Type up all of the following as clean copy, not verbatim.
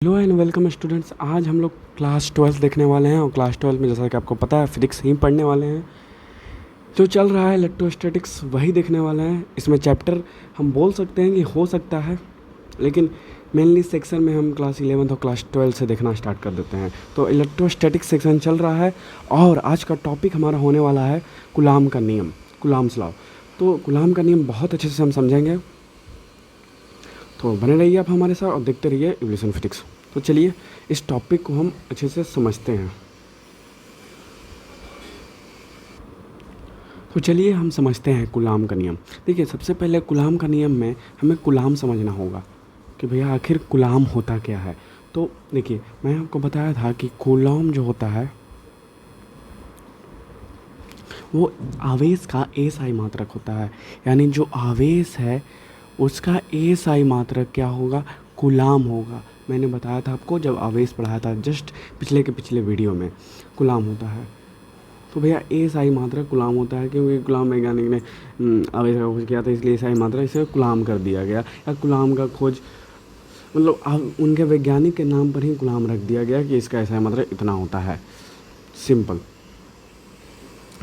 Hello and welcome students. आज हम लोग क्लास 12 देखने वाले हैं और क्लास 12 में जैसा कि आपको पता है फिजिक्स ही पढ़ने वाले हैं। जो चल रहा है इलेक्ट्रोस्टैटिक्स वही देखने वाले हैं। इसमें चैप्टर हम बोल सकते हैं कि हो सकता है, लेकिन मेनली सेक्शन में हम क्लास 11 और क्लास 12 से देखना स्टार्ट कर देते हैं। तो इलेक्ट्रोस्टैटिक्स सेक्शन चल रहा है और आज का टॉपिक हमारा होने वाला है कूलॉम का नियम, कूलॉम्स लॉ। तो कूलॉम का नियम बहुत अच्छे से हम समझेंगे, तो बने रहिए आप हमारे साथ और देखते रहिए इवोल्यूशन फिजिक्स। तो चलिए इस टॉपिक को हम अच्छे से समझते हैं। तो चलिए हम समझते हैं कूलॉम का नियम। देखिए, सबसे पहले कूलॉम का नियम में हमें कूलॉम समझना होगा कि भैया आखिर कूलॉम होता क्या है। तो देखिए, मैं आपको बताया था कि कूलॉम जो होता है वो आवेश का एसआई मात्रक होता है। यानी जो आवेश है उसका एसआई मात्रक क्या होगा, कूलॉम होगा। मैंने बताया था आपको जब आवेश पढ़ाया था जस्ट पिछले के पिछले वीडियो में, कूलॉम होता है। तो भैया एसआई मात्रक कूलॉम होता है, क्योंकि कूलॉम वैज्ञानिक ने आवेश का खोज किया था, इसलिए एसआई मात्रक इसे कूलॉम कर दिया गया। या कूलॉम का खोज मतलब अब उनके वैज्ञानिक के नाम पर ही कूलॉम रख दिया गया कि इसका एसआई मात्रक इतना होता है। सिंपल।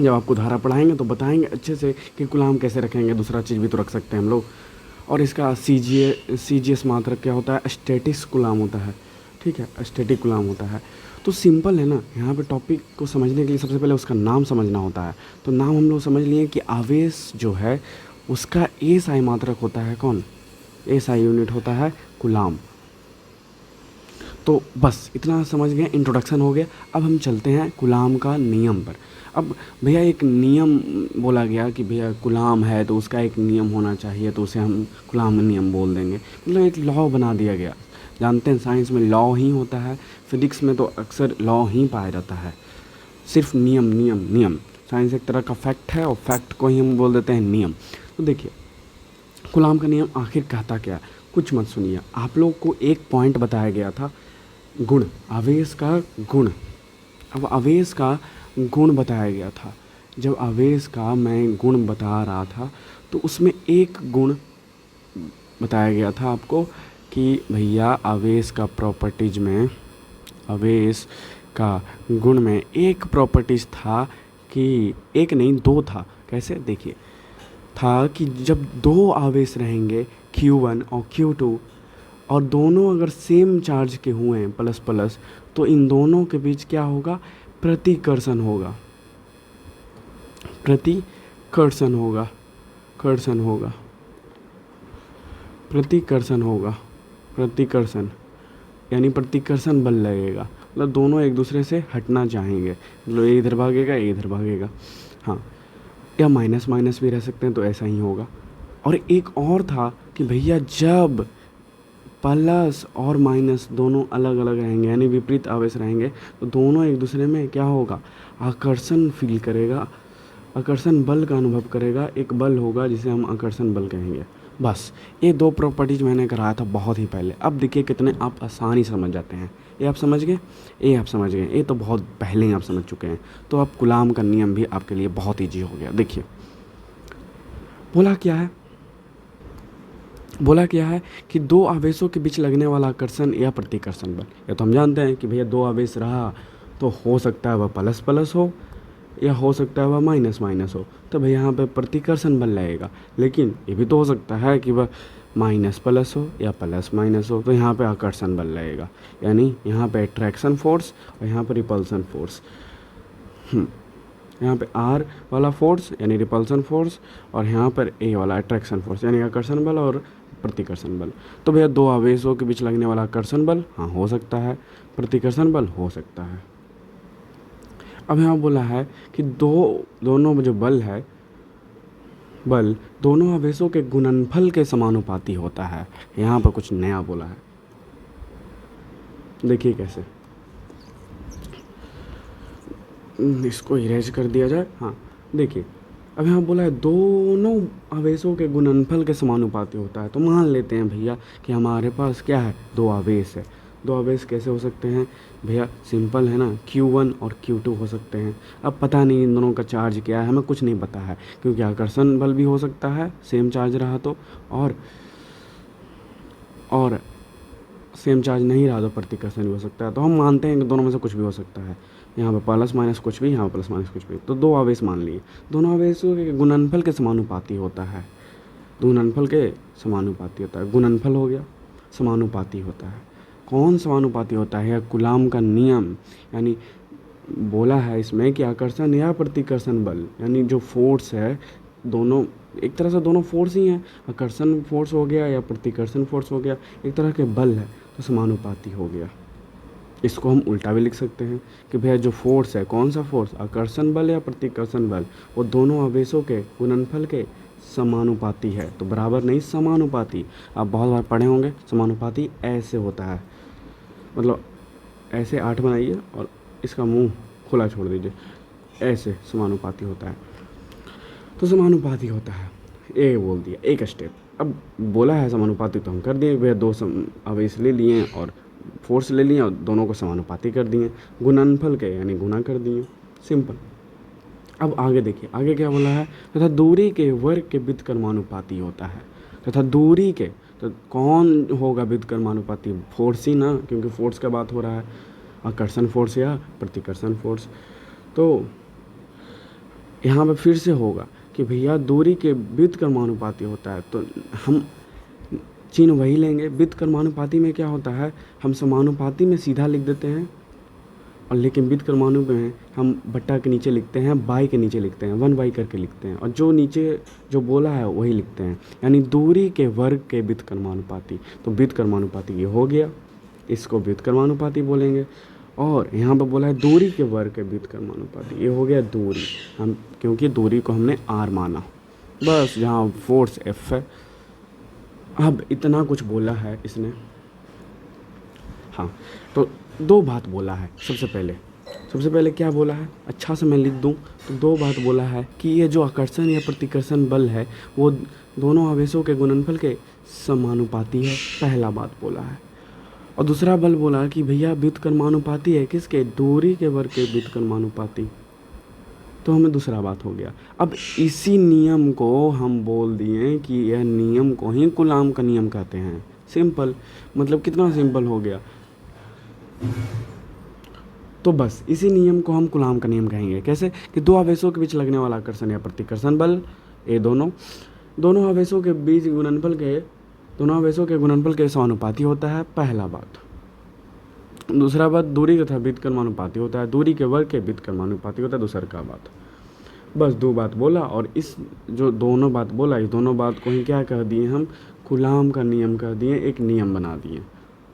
जब आपको धारा पढ़ाएंगे तो बताएंगे अच्छे से कि कूलॉम कैसे रखेंगे, दूसरा चीज़ भी तो रख सकते हैं हम लोग। और इसका सीजीएस मात्रक क्या होता है, स्टैटिक्स कूलॉम होता है। ठीक है, स्टैटिक कूलॉम होता है। तो सिंपल है ना, यहाँ पे टॉपिक को समझने के लिए सबसे पहले उसका नाम समझना होता है। तो नाम हम लोग समझ लिए कि आवेश जो है उसका एसआई मात्रक होता है कौन, एसआई यूनिट होता है कूलॉम। तो बस इतना समझ गए, इंट्रोडक्शन हो गया। अब हम चलते हैं कूलॉम का नियम पर। अब भैया एक नियम बोला गया कि भैया कूलॉम है तो उसका एक नियम होना चाहिए, तो उसे हम कूलॉम नियम बोल देंगे। मतलब एक लॉ बना दिया गया। जानते हैं साइंस में लॉ ही होता है, फिजिक्स में तो अक्सर लॉ ही पाया जाता है। सिर्फ नियम नियम नियम। साइंस एक तरह का फैक्ट है और फैक्ट को ही हम बोल देते हैं नियम। तो देखिए, कूलॉम का नियम आखिर कहता क्या है, कुछ मत सुनिए। आप लोग को एक पॉइंट बताया गया था, गुण, आवेश का गुण। अब आवेश का गुण बताया गया था। जब आवेश का मैं गुण बता रहा था तो उसमें एक गुण बताया गया था आपको कि भैया आवेश का प्रॉपर्टीज में, आवेश का गुण में एक प्रॉपर्टीज था कि एक नहीं दो था। कैसे, देखिए, था कि जब दो आवेश रहेंगे Q1 और Q2 और दोनों अगर सेम चार्ज के हुए हैं प्लस प्लस, तो इन दोनों के बीच क्या होगा, प्रतिकर्षण होगा। प्रतिकर्षण होगा, कर्षण होगा, प्रतिकर्षण होगा, प्रतिकर्षण यानी प्रतिकर्षण बल लगेगा। मतलब दोनों एक दूसरे से हटना चाहेंगे, मतलब ये इधर भागेगा ये इधर भागेगा। हाँ, या माइनस माइनस भी रह सकते हैं, तो ऐसा ही होगा। और एक और था कि भैया जब प्लस और माइनस दोनों अलग अलग रहेंगे यानी विपरीत आवेश रहेंगे, तो दोनों एक दूसरे में क्या होगा, आकर्षण फील करेगा, आकर्षण बल का अनुभव करेगा। एक बल होगा जिसे हम आकर्षण बल कहेंगे। बस ये दो प्रॉपर्टीज मैंने कराया था बहुत ही पहले। अब देखिए कितने आप आसानी समझ जाते हैं। ये आप समझ गए, ये आप समझ गए, ये तो बहुत पहले ही आप समझ चुके हैं। तो अब कूलॉम का नियम भी आपके लिए बहुत ईजी हो गया। देखिए, बोला क्या है, बोला क्या है कि दो आवेशों के बीच लगने वाला आकर्षण या प्रतिकर्षण बल। या तो हम जानते हैं कि भैया दो आवेश रहा तो हो सकता है वह प्लस प्लस हो या हो सकता है वह माइनस माइनस हो, तो भैया यहाँ पे प्रतिकर्षण बल लगेगा। लेकिन ये भी तो हो सकता है कि वह माइनस प्लस हो या प्लस माइनस हो, तो यहाँ पे आकर्षण बल लगेगा। यानी यहाँ पे अट्रैक्शन फोर्स और यहाँ पे रिपल्सन फोर्स। यहाँ पे आर वाला फोर्स यानी रिपल्सन फोर्स और यहाँ पर ए वाला अट्रैक्शन फोर्स यानी आकर्षण बल और प्रतिकर्षण बल। तो भैया दो आवेशों के बीच लगने वाला आकर्षण बल हाँ हो सकता है, प्रतिकर्षण बल हो सकता है। अब यहाँ बोला है कि दोनों जो बल है, बल दोनों आवेशों के गुणनफल के समानुपाती होता है। यहाँ पर कुछ नया बोला है, देखिए कैसे, इसको इरेज कर दिया जाए। हाँ देखिए, अब यहाँ बोला है दोनों आवेशों के गुणनफल के समानुपाती होता है। तो मान लेते हैं भैया कि हमारे पास क्या है, दो आवेश है। दो आवेश कैसे हो सकते हैं भैया, सिंपल है ना, Q1 और Q2 हो सकते हैं। अब पता नहीं इन दोनों का चार्ज क्या है, हमें कुछ नहीं पता है, क्योंकि आकर्षण बल भी हो सकता है सेम चार्ज रहा तो, और सेम चार्ज नहीं रहा तो प्रतिकर्षण भी हो सकता है। तो हम मानते हैं कि दोनों में से कुछ भी हो सकता है। यहाँ पे प्लस माइनस कुछ भी, यहाँ पे प्लस माइनस कुछ भी। तो दो आवेश मान लिए, दोनों आवेशों के गुणनफल के समानुपाती होता है। गुणनफल के समानुपाती होता है। गुणनफल हो गया, समानुपाती होता है। कौन समानुपाती होता है? कूलाम का नियम, यानी बोला है इसमें कि आकर्षण या प्रतिकर्षण बल, यानी जो फोर्स है, दोनों एक तरह से दोनों फोर्स ही हैं। आकर्षण फोर्स हो गया या प्रतिकर्षण फोर्स हो गया, एक तरह के बल है, तो समानुपाती हो गया। इसको हम उल्टा भी लिख सकते हैं कि भैया जो फोर्स है, कौन सा फोर्स, आकर्षण बल या प्रतिकर्षण बल, वो दोनों आवेशों के गुणनफल के समानुपाती है। तो बराबर नहीं, समानुपाती। आप बहुत बार पढ़े होंगे समानुपाती ऐसे होता है, मतलब ऐसे 8 बनाइए और इसका मुंह खुला छोड़ दीजिए, ऐसे समानुपाती होता है। तो समानुपाती होता है, ए बोल दिया, एक स्टेप। अब बोला है समानुपाती तो हम कर दिए भैया, दो आवेश ले लिए और फोर्स ले लिए और दोनों को समानुपाती कर दिए, गुणनफल के यानी गुणा कर दिए, सिंपल। अब आगे देखिए, आगे क्या बोला है, तथा दूरी के वर्ग के व्युत्क्रमानुपाती होता है। तथा दूरी के, तो कौन होगा व्युत्क्रमानुपाती? फोर्स ही ना, क्योंकि फोर्स का बात हो रहा है, आकर्षण फोर्स या प्रतिकर्षण फोर्स। तो यहाँ पे फिर से होगा कि भैया दूरी के व्युत्क्रमानुपाती होता है। तो हम चिन्ह वही लेंगे। व्युत्क्रमानुपाती में क्या होता है, हम समानुपाती में सीधा लिख देते हैं, और लेकिन व्युत्क्रमानु में हम बट्टा के नीचे लिखते हैं, बाई के नीचे लिखते हैं, 1 बाई करके लिखते हैं, और जो नीचे जो बोला है वही लिखते हैं, यानी दूरी के वर्ग के व्युत्क्रमानुपाती। तो व्युत्क्रमानुपाती ये हो गया, इसको व्युत्क्रमानुपाती बोलेंगे। और यहाँ पर बोला है दूरी के वर्ग के व्युत्क्रमानुपाती, ये हो गया दूरी, हम क्योंकि दूरी को हमने आर माना, बस, जहाँ फोर्स एफ है। अब इतना कुछ बोला है इसने, हाँ, तो दो बात बोला है। सबसे पहले क्या बोला है, अच्छा से मैं लिख दूं, तो दो बात बोला है कि ये जो आकर्षण या प्रतिकर्षण बल है वो दोनों आवेशों के गुणनफल के समानुपाती है, पहला बात बोला है। और दूसरा बल बोला कि भैया व्युत्क्रमानुपाती है किसके, दूरी के वर्ग के व्युत्क्रमानुपाती। तो हमें दूसरा बात हो गया। अब इसी नियम को हम बोल दिए कि यह नियम को ही कूलाम का नियम कहते हैं। सिंपल, मतलब कितना सिंपल हो गया। तो बस इसी नियम को हम कूलाम का नियम कहेंगे। कैसे कि दो आवेशों के बीच लगने वाला आकर्षण या प्रतिकर्षण बल, ये दोनों आवेशों के बीच दोनों आवेशों के गुणनफल के समानुपाती होता है, पहला बात। दूसरा बात, दूरी तथा व्युत्क्रमानुपाती होता है, दूरी के वर्ग के व्युत्क्रमानुपाती होता है, दूसरा का बात। बस दो बात बोला, और इस जो दोनों बात बोला, इस दोनों बात को ही क्या कह दिए हम, कूलाम का नियम कह दिए, एक नियम बना दिए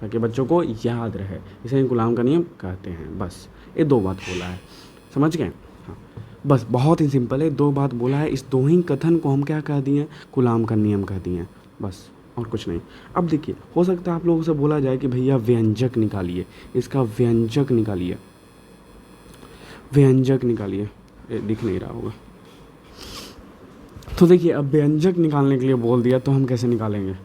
ताकि बच्चों को याद रहे, इसे ही कूलाम का नियम कहते हैं। बस ये दो बात बोला है, समझ गए? हाँ, बस बहुत ही सिंपल है, दो बात बोला है, इस दो ही कथन को हम क्या कह दिए, कूलाम का नियम कह दिए, बस और कुछ नहीं। अब देखिए, हो सकता है आप लोगों से बोला जाए कि भैया व्यंजक निकालिए, इसका व्यंजक निकालिए, व्यंजक निकालिए, दिख नहीं रहा होगा। तो देखिए, अब व्यंजक निकालने के लिए बोल दिया तो हम कैसे निकालेंगे?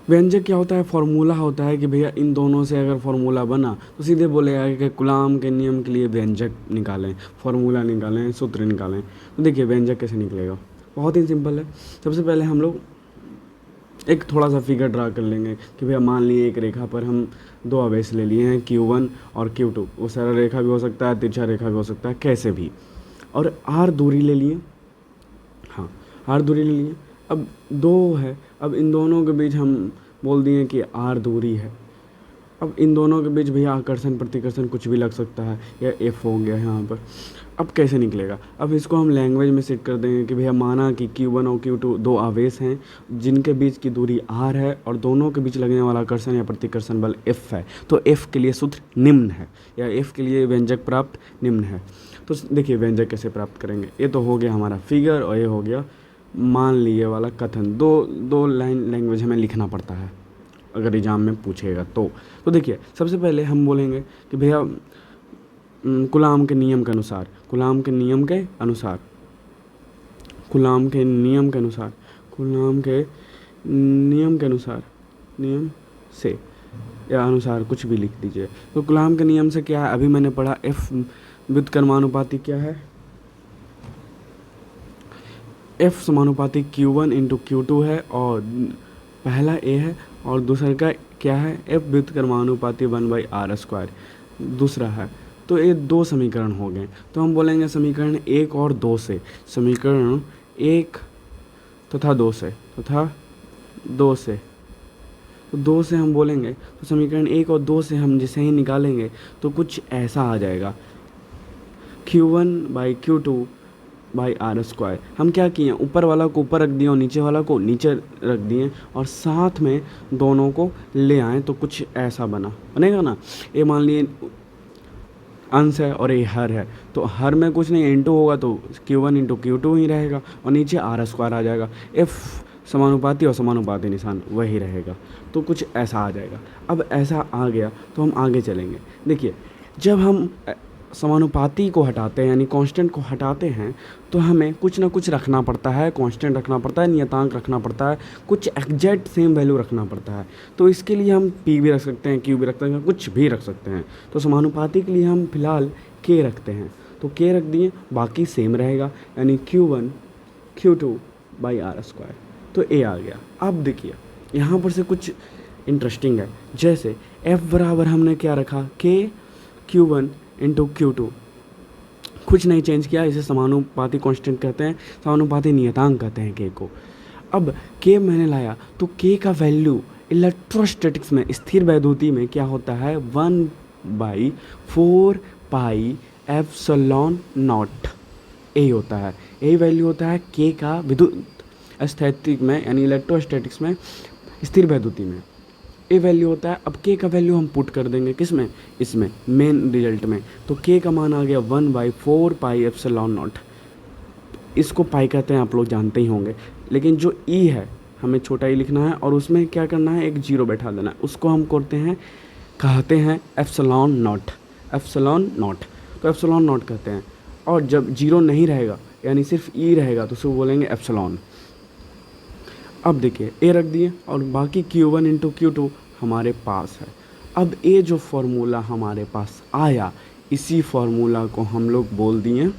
व्यंजक क्या होता है, फॉर्मूला होता है कि भैया इन दोनों से अगर फॉर्मूला बना तो सीधे बोलेगा कि कूलाम के नियम के लिए व्यंजक निकालें, फॉर्मूला निकालें, सूत्र निकालें। तो देखिए व्यंजक कैसे निकलेगा, बहुत ही सिंपल है। सबसे पहले हम लोग एक थोड़ा सा फिगर ड्रा कर लेंगे कि भैया मान लिए एक रेखा पर हम दो आवेश ले लिए हैं, Q1 और Q2। वो सरल रेखा भी हो सकता है, तिरछा रेखा भी हो सकता है, कैसे भी। और R दूरी ले लिए, हाँ R दूरी ले लिए। अब दो है, अब इन दोनों के बीच हम बोल दिए कि R दूरी है। अब इन दोनों के बीच भैया आकर्षण प्रतिकर्षण कुछ भी लग सकता है, या F हो गया यहाँ पर। अब कैसे निकलेगा, अब इसको हम लैंग्वेज में सेट कर देंगे कि भैया माना कि Q1 और Q2 दो आवेश हैं जिनके बीच की दूरी R है और दोनों के बीच लगने वाला आकर्षण या प्रतिकर्षण बल F है। तो F के लिए सूत्र निम्न है, या F के लिए व्यंजक प्राप्त निम्न है। तो देखिए व्यंजक कैसे प्राप्त करेंगे, ये तो हो गया हमारा फिगर और ये हो गया मान लिए वाला कथन। दो लाइन लैंग्वेज हमें लिखना पड़ता है अगर एग्जाम में पूछेगा तो देखिए सबसे पहले हम बोलेंगे कि भैया कूलाम के नियम के अनुसार, कूलाम के नियम के अनुसार, कूलाम के नियम के अनुसार, कूलाम के नियम के अनुसार, नियम से या अनुसार कुछ भी लिख दीजिए। तो कूलाम के नियम से क्या है, अभी मैंने पढ़ा F व्युत्क्रमानुपाती क्या है, F समानुपाती Q1 इंटू Q2 है और पहला A है और दूसरे का क्या है, एफ व्युत्क्रमानुपाती 1/r², दूसरा है। तो ये दो समीकरण हो गए। तो हम बोलेंगे समीकरण 1 और 2 से, समीकरण 1 तथा 2 से, तथा 2 से, तो 2 से हम बोलेंगे तो समीकरण 1 और 2 से हम जिसे ही निकालेंगे तो कुछ ऐसा आ जाएगा, Q1/Q2/r²। हम क्या किए, ऊपर वाला को ऊपर रख दिए और नीचे वाला को नीचे रख दिए और साथ में दोनों को ले आए तो कुछ ऐसा बनेगा ना। ये मान लिए अंश है और ये हर है, तो हर में कुछ नहीं, इंटू होगा तो Q1 × Q2 ही रहेगा और नीचे r² आ जाएगा। एफ समानुपाती और समानुपाती निशान वही रहेगा, तो कुछ ऐसा आ जाएगा। अब ऐसा आ गया तो हम आगे चलेंगे। देखिए, जब हम समानुपाती को हटाते हैं यानी कांस्टेंट को हटाते हैं तो हमें कुछ ना कुछ रखना पड़ता है, कांस्टेंट रखना पड़ता है, नियतांक रखना पड़ता है, कुछ एग्जैक्ट सेम वैल्यू रखना पड़ता है। तो इसके लिए हम p भी रख सकते हैं, q भी रख सकते हैं, कुछ भी रख सकते हैं। तो समानुपाती के लिए हम फिलहाल k रखते हैं, तो k रख दिए, बाकी सेम रहेगा यानी Q1/Q2/r²। तो a आ गया। अब देखिए यहाँ पर से कुछ इंटरेस्टिंग है, जैसे f बराबर हमने क्या रखा, k Q1 × Q2, कुछ नहीं चेंज किया। इसे समानुपाती कांस्टेंट कहते हैं, समानुपाती नियतांक कहते हैं k को। अब k मैंने लाया तो k का वैल्यू इलेक्ट्रोस्टैटिक्स में स्थिर वैद्युति में क्या होता है, 1/4πε0 यही होता है, यही वैल्यू होता है k का विद्युत स्थैतिक में यानी इलेक्ट्रोस्टैटिक्स में स्थिर वैद्युति में ये वैल्यू होता है। अब k का वैल्यू हम पुट कर देंगे किस में, इसमें मेन रिजल्ट में, तो k का मान आ गया 1/4πε0। इसको पाई कहते हैं, आप लोग जानते ही होंगे, लेकिन जो e है हमें छोटा ई लिखना है और उसमें क्या करना है, एक जीरो बैठा देना है, उसको हम कहते हैं ε0। तो ε0 कहते हैं, और जब जीरो नहीं रहेगा यानी सिर्फ e रहेगा तो उसको बोलेंगे एप्सिलॉन। अब देखिए ए रख दिए और बाकी Q1 × Q2 हमारे पास है। अब ये जो फॉर्मूला हमारे पास आया, इसी फॉर्मूला को हम लोग बोल दिए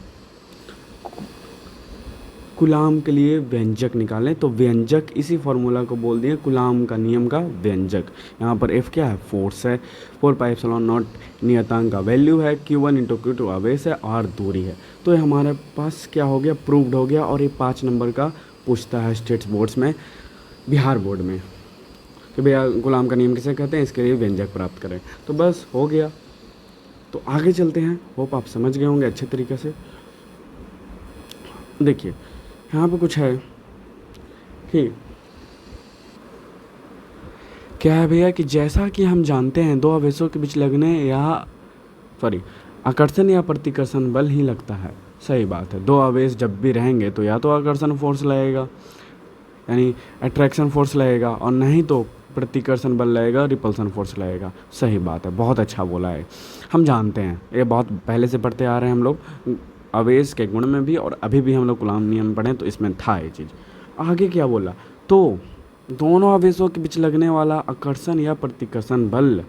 कूलाम के लिए व्यंजक निकालें, तो व्यंजक इसी फॉर्मूला को बोल दिए कूलाम का नियम का व्यंजक। यहाँ पर F क्या है, फोर्स है, 4πε0 नियतांक का वैल्यू है, Q1 × Q2 आवेश है, R दूरी है। तो ये हमारे पास क्या हो गया, प्रूव्ड हो गया। और ये 5 नंबर का पूछता है स्टेट्स बोर्ड्स में, बिहार बोर्ड में, कि भैया कूलाम का नियम किसे कहते हैं, इसके लिए व्यंजक प्राप्त करें। तो बस हो गया। तो आगे चलते हैं, होप आप समझ गए होंगे अच्छे तरीके से। देखिए यहाँ पे कुछ है कि क्या है भैया, कि जैसा कि हम जानते हैं दो आवेशों के बीच आकर्षण या प्रतिकर्षण बल ही लगता है। सही बात है, दो आवेश जब भी रहेंगे तो या तो आकर्षण फोर्स लगेगा यानी अट्रैक्शन फोर्स लगेगा, और नहीं तो प्रतिकर्षण बल लगेगा, रिपल्सन फोर्स लगेगा। सही बात है, बहुत अच्छा बोला है, हम जानते हैं, ये बहुत पहले से पढ़ते आ रहे हैं हम लोग, आवेश के गुण में भी, और अभी भी हम लोग कूलाम नियम पढ़ें तो इसमें था ये चीज़। आगे क्या बोला, तो दोनों आवेशों के बीच लगने वाला आकर्षण या प्रतिकर्षण बल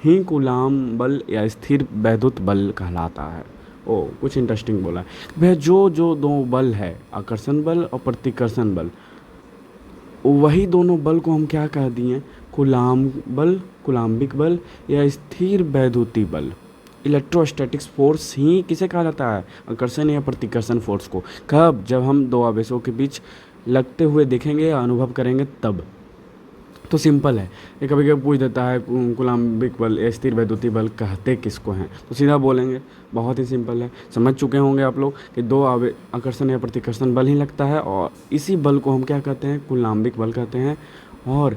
ही कूलाम बल या स्थिर वैद्युत बल कहलाता है। ओ कुछ इंटरेस्टिंग बोला है भैया, जो दो बल है, आकर्षण बल और प्रतिकर्षण बल, वही दोनों बल को हम क्या कह दिए, कूलाम बल, कूलाम्बिक बल या स्थिर वैद्युतीय बल। इलेक्ट्रोस्टैटिक्स फोर्स ही किसे कहा जाता है, आकर्षण या प्रतिकर्षण फोर्स को। कब, जब हम दो आवेशों के बीच लगते हुए देखेंगे या अनुभव करेंगे तब। तो सिंपल है, ये कभी कभी पूछ देता है कूलाम्बिक बल या स्थिर वैद्युतीय बल कहते किसको हैं, तो सीधा बोलेंगे, बहुत ही सिंपल है। समझ चुके होंगे आप लोग कि दो आकर्षण या प्रतिकर्षण बल ही लगता है, और इसी बल को हम क्या कहते हैं, कूलाम्बिक बल कहते हैं और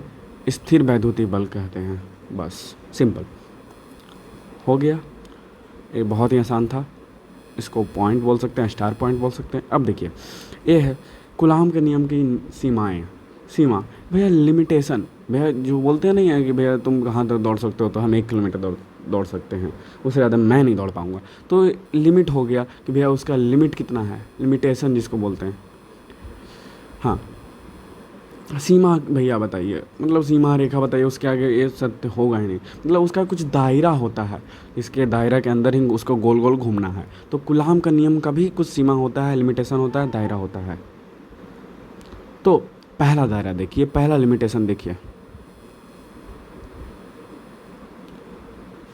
स्थिर वैद्युतीय बल कहते हैं। बस सिंपल हो गया, ये बहुत ही आसान था। इसको पॉइंट बोल सकते हैं, स्टार पॉइंट बोल सकते हैं। अब देखिए ये है कूलाम के नियम की सीमा भैया, लिमिटेशन भैया, जो बोलते हैं नहीं है कि भैया तुम कहाँ तक दौड़ सकते हो, तो हम 1 किलोमीटर दौड़ सकते हैं, उससे ज़्यादा मैं नहीं दौड़ पाऊँगा। तो लिमिट हो गया कि भैया उसका लिमिट कितना है, लिमिटेशन जिसको बोलते हैं। हाँ, सीमा भैया बताइए, मतलब सीमा रेखा बताइए, उसके आगे ये सत्य होगा ही नहीं, मतलब उसका कुछ दायरा होता है, इसके दायरा के अंदर ही उसको गोल गोल घूमना है। तो कूलाम का नियम का भी कुछ सीमा होता है, लिमिटेशन होता है, दायरा होता है। तो पहला दायरा देखिए, पहला लिमिटेशन देखिए,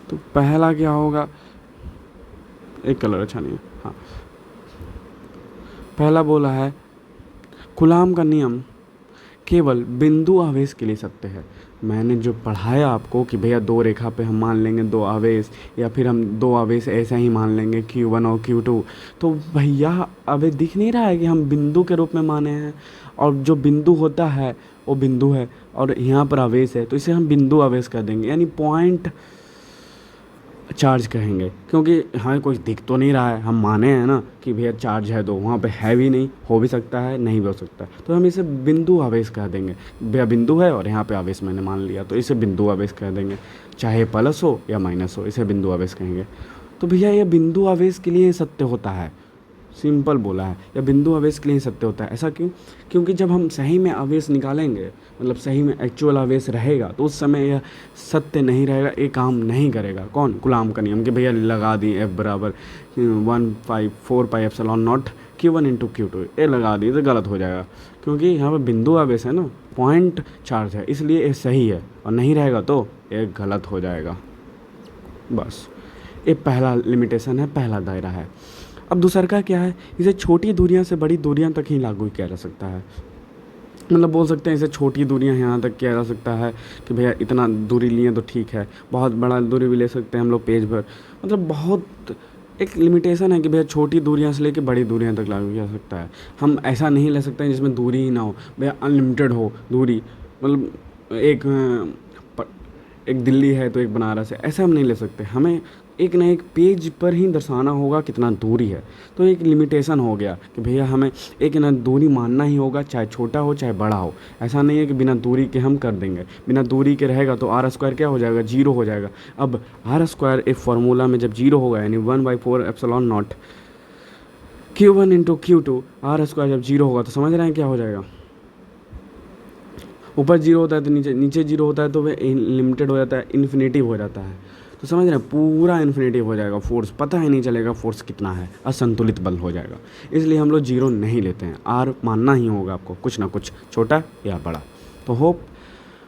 तो पहला क्या होगा, एक कलर अच्छा नहीं है, हाँ, पहला बोला है कूलाम का नियम केवल बिंदु आवेश के लिए सत्य है। मैंने जो पढ़ाया आपको कि भैया दो रेखा पे हम मान लेंगे दो आवेश, या फिर हम दो आवेश ऐसा ही मान लेंगे Q1 और Q2, तो भैया अबे दिख नहीं रहा है कि हम बिंदु के रूप में माने हैं, और जो बिंदु होता है वो बिंदु है, और यहाँ पर आवेश है तो इसे हम बिंदु आवेश कर देंगे, यानी पॉइंट चार्ज कहेंगे, क्योंकि हमें कुछ दिख तो नहीं रहा है, हम माने हैं ना कि भैया चार्ज है, तो वहाँ पे है भी नहीं, हो भी सकता है नहीं भी हो सकता है, तो हम इसे बिंदु आवेश कह देंगे। भैया बिंदु है और यहाँ पे आवेश मैंने मान लिया, तो इसे बिंदु आवेश कह देंगे, चाहे प्लस हो या माइनस हो, इसे बिंदु आवेश कहेंगे। तो भैया ये बिंदु आवेश के लिए सत्य होता है, सिंपल बोला है, या बिंदु आवेश के लिए सत्य होता है। ऐसा क्यों? क्योंकि जब हम सही में आवेश निकालेंगे, मतलब सही में एक्चुअल आवेश रहेगा, तो उस समय यह सत्य नहीं रहेगा, ये काम नहीं करेगा। कौन? कूलाम का नियम, कि भैया लगा दी F बराबर 1/4πε0 Q1 × Q2, ये लगा दी तो गलत हो जाएगा, क्योंकि यहाँ पर बिंदु आवेश है ना, पॉइंट चार्ज है, इसलिए ये सही है, और नहीं रहेगा तो ये गलत हो जाएगा। बस ये पहला लिमिटेशन है, पहला दायरा है। अब दूसरा का क्या है, इसे छोटी दूरियां से बड़ी दूरियां तक ही लागू किया जा सकता है। मतलब बोल सकते हैं इसे छोटी दूरियां यहाँ तक किया जा सकता है कि भैया इतना दूरी लिए तो ठीक है, बहुत बड़ा दूरी भी ले सकते हैं हम लोग पेज भर, मतलब बहुत एक लिमिटेशन है कि भैया छोटी दूरियां से लेके बड़ी दूरियां तक लागू किया जा सकता है। हम ऐसा नहीं ले सकते हैं जिसमें दूरी ही ना हो, भैया अनलिमिटेड हो दूरी, मतलब एक दिल्ली है तो एक बनारस है, ऐसा हम नहीं ले सकते। हमें एक ना एक पेज पर ही दर्शाना होगा कितना दूरी है, तो एक लिमिटेशन हो गया कि भैया हमें एक ना दूरी मानना ही होगा, चाहे छोटा हो चाहे बड़ा हो। ऐसा नहीं है कि बिना दूरी के हम कर देंगे, बिना दूरी के रहेगा तो R² क्या हो जाएगा, 0 हो जाएगा। अब R² एक फार्मूला में जब 0 होगा, यानी 1/4ε0 Q1 × Q2, R² जब 0 होगा तो समझ रहे हैं क्या हो जाएगा, ऊपर 0 होता है तो नीचे 0 होता है, तो वह लिमिटेड हो जाता है, इन्फिनेटिव हो जाता है। तो समझ रहे हैं, पूरा इन्फिनेटिव हो जाएगा, फोर्स पता ही नहीं चलेगा फोर्स कितना है, असंतुलित बल हो जाएगा। इसलिए हम लोग 0 नहीं लेते हैं, R मानना ही होगा आपको, कुछ ना कुछ, छोटा या बड़ा। तो होप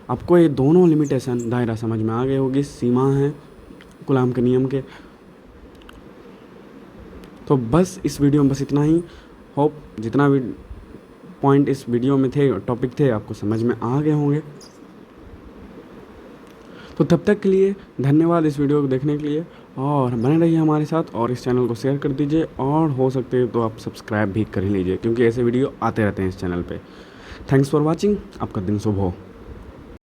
आपको ये दोनों लिमिटेशन दायरा समझ में आ गए होगी, सीमा है कूलाम के नियम के। तो बस इस वीडियो में बस इतना ही। होप जितना भी पॉइंट इस वीडियो में थे, टॉपिक थे, आपको समझ में आ गए होंगे। तो तब तक के लिए धन्यवाद इस वीडियो को देखने के लिए, और बने रहिए हमारे साथ, और इस चैनल को शेयर कर दीजिए, और हो सकते हो तो आप सब्सक्राइब भी कर ही लीजिए, क्योंकि ऐसे वीडियो आते रहते हैं इस चैनल पे। थैंक्स फॉर वॉचिंग, आपका दिन शुभ हो।